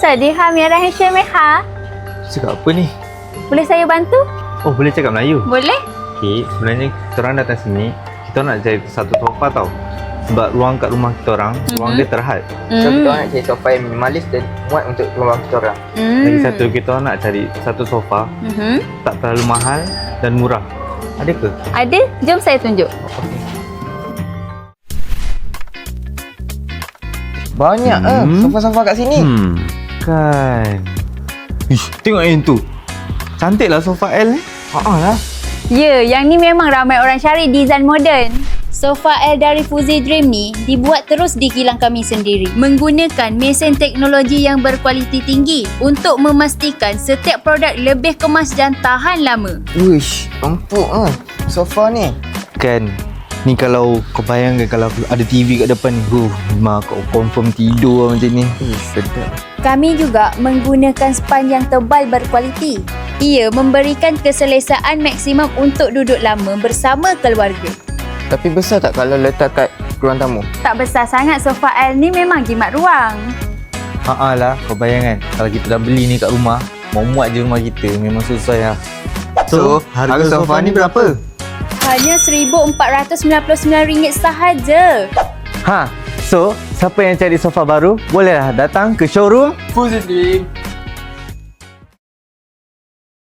Sadiha Mira Hashim Mekha. Cakap apa ni? Boleh saya bantu? Oh, boleh cakap Melayu? Boleh? Okay, sebenarnya kita orang datang sini, kita nak cari satu sofa tau. Sebab ruang kat rumah kita orang, ruang dia terhad. So kita orang nak cari sofa yang minimalis dan muat untuk rumah kita orang. Lagi satu, kita orang nak cari satu sofa tak terlalu mahal dan murah. Ada ke? Ada? Jom saya tunjuk. Banyak sofa-sofa kat sini. Kan. Ish, tengok yang tu. Cantiklah sofa L ni. Lah. Ya, yang ni memang ramai orang cari desain moden. Sofa L dari Fuzi Dream ni dibuat terus di kilang kami sendiri menggunakan mesin teknologi yang berkualiti tinggi untuk memastikan setiap produk lebih kemas dan tahan lama. Wish, empuk sofa ni. Kan. Ni kalau kau bayangkan kalau ada TV kat depan ni, mak kau confirm tidur macam ni. Sedap. Kami juga menggunakan span yang tebal berkualiti. Ia memberikan keselesaan maksimum untuk duduk lama bersama keluarga. Tapi besar tak kalau letak kat ruang tamu? Tak besar sangat sofa L ni, memang jimat ruang. Lah, kau bayangkan kalau kita dah beli ni kat rumah, mau muat je rumah kita, memang susah ya. So, harga sofa ni berapa? Hanya RM1,499 sahaja. So siapa yang cari sofa baru, bolehlah datang ke showroom Full Dream.